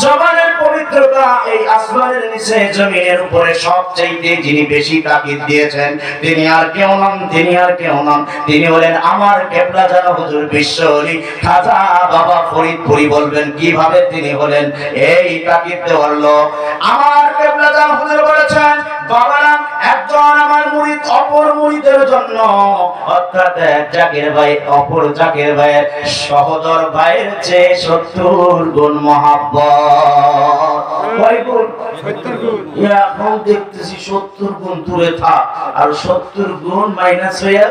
জবানের পবিত্রতা এই আসমানের নিচে জমিনের উপরে সবচেয়ে যিনি বেশি তাকিদ দিয়েছেন তিনি আর কেউ নন, তিনি হলেন আমার কেবলা জানা হুজুর বিশ্বলী খাজা বাবা ফরিদপুরি। বলবেন কিভাবে তিনি হলেন এই তাকিদ দেওয়ার লোক? আমার কেবলা জানা হুজুর বলেছেন, বাবারা একজন আমার মুরিদ অপর মুরিদের জন্য, অর্থাৎ এক জাকির ভাই অপর জাকির ভাইয়ের সহোদর ভাইয়ের চেয়ে 70 গুণ মহাব্বত। কয় গুণ? 70 গুণ। এখন দেখতেছি 70 গুণ দূরে থাক আর 70 গুণ মাইনাস হয়ে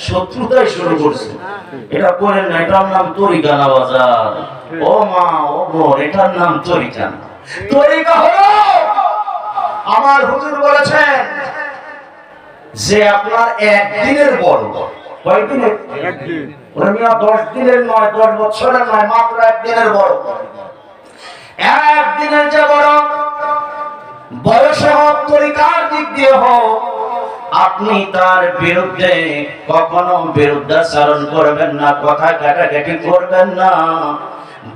শত্রুতাই শুরু করছে। এটা করেন না, এটার নাম তরিকা না বাজার। ও মা ও বোন, এটার নাম তরিকা না। তরিকা হলো আমার হুজুর বলেছেন যে আপনার একদিনের বড়। কয়দিনের? একদিন। ওরা মিয়া 10 দিনের নয়, 10 বছরের নয়, মাত্র একদিনের বড়। একদিনের যে বড়, বয়সে হোক তরিকার দিক দিয়ে হোক, আপনি তার বিরুদ্ধে কখনো বিরুদ্ধাচরণ করবেন না, কথা কাটাকাটি করবেন না।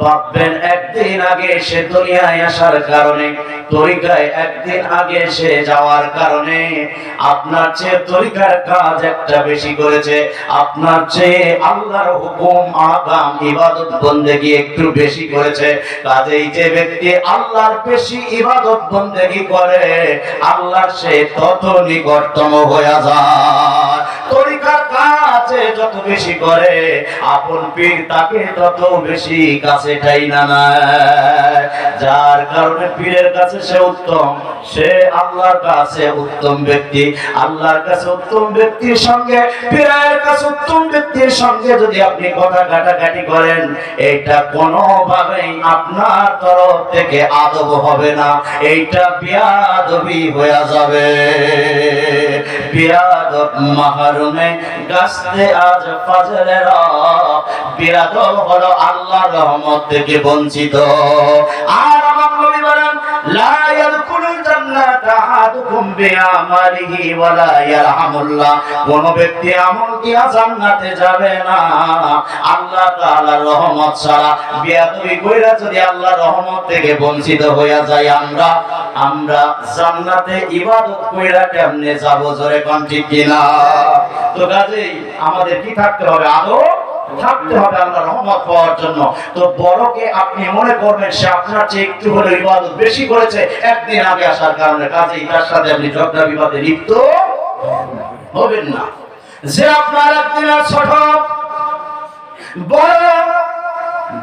ভাববেন একদিন আগে সে দুনিয়ায় আসার কারণে, তরিকায় একদিন আগে সে যাওয়ার কারণে আপনার চেয়ে তরিকার কাজ একটা বেশি করেছে, আপনার চেয়ে আল্লাহর হুকুম আহকাম ইবাদত বন্দেগী একটু বেশি করেছে। কাজেই যে ব্যক্তি আল্লাহর বেশি ইবাদত বন্দেগী করে আল্লাহর সে তত নিকটতম হয়ে যায়। তরিকার কাজ যত বেশি করে আপন পীর তাকে তত বেশি কাছে টাইনা নেয়। যার কারণে পীরের কাছে সে উত্তম, সে আল্লাহর কাছে উত্তম ব্যক্তি। আল্লাহর কাছে উত্তম ব্যক্তির সঙ্গে পীরের কাছে উত্তম ব্যক্তির সঙ্গে যদি আপনি কথা কাটাকাটি করেন, এটা কোনোভাবেই আপনার তরফ থেকে আদব হবে না, এইটা বিয়াদবি হয়ে যাবে। বিয়াদব মাহরুমে গাছতে আজ ফাজরের বিয়াদব হলো আল্লাহর রহমত থেকে বঞ্চিত। আর আমার নবী বলেন, লা ইয়াদখুলুল জান্নাতা আহাদুকুম বিআমালিহি ওয়া লা ইয়ারহামুল্লাহ। কোন ব্যক্তি আমল দিয়া জান্নাতে যাবে না আল্লাহ তাআলার রহমত ছাড়া। বিয়াদবি কইরা যদি আল্লাহর রহমত থেকে বঞ্চিত হইয়া যায়, আমরা জান্নাতে ইবাদত কইরা কেমনে যাব? জোরে কোন ঠিক কিনা? তো কাজেই আমাদের কি থাকতে হবে? আদব থাকতে হবে আল্লাহর রহমত পাওয়ার জন্য। তো বড়কে আপনি মনে করবেন সে আপনার চেয়ে একটু হলে ইবাদত বেশি করেছে একদিন আগে আসার কারণে, কাজেই তার সাথে আপনি ঝগড়া বিবাদে লিপ্ত হবেন না। যে আপনার একদিনের ছোট,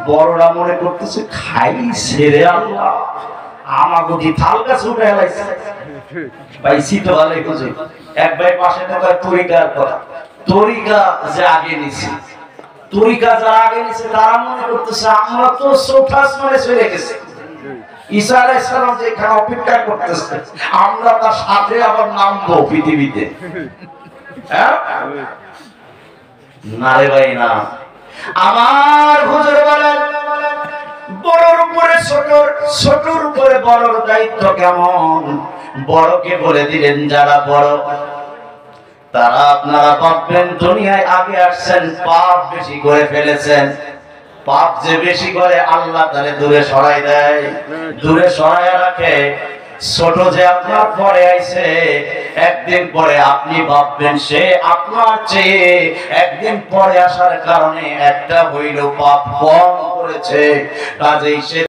বড়রা মনে করতেছে খাইছে রে আল্লাহ, আমাগো থাল গাছ উঠে এলাইছে। ভাই সিটো আলাই বুঝে এক ভাই পাশে থাকা তরিকার কথা, তরিকা যে আগে নিছে, তরিকা যারা আগে নিছে তারা মনে করতেছে আমরা তো চৌথা আসমানে চলে গেছি। ঈসা আলাইহিস সালাম যেখানে অপেক্ষা করতেছে আমরা তার সাথে আবার নামবো পৃথিবীতে। না রে ভাই না। আমার হুজুর বলেন, বড়র উপরে ছোটর, ছোটর উপরে বড়র দায়িত্ব কেমন? বড়কে বলে দিলেন যারা বড় তারা, আপনারা ভাববেন দুনিয়ায় আগে আসছেন পাপ বেশি করে ফেলেছেন। পাপ যে বেশি করে আল্লাহ তারে দূরে সরাই দেয়, দূরে সরাইয়া রাখে। ছোট যে আপনার পরে আইছে, একদিন পরে আপনি ভাববেন সে আপনার চেয়ে একদিন পরে আসার কারণে একটা হইল পাপ কম করেছে, কাজেই সে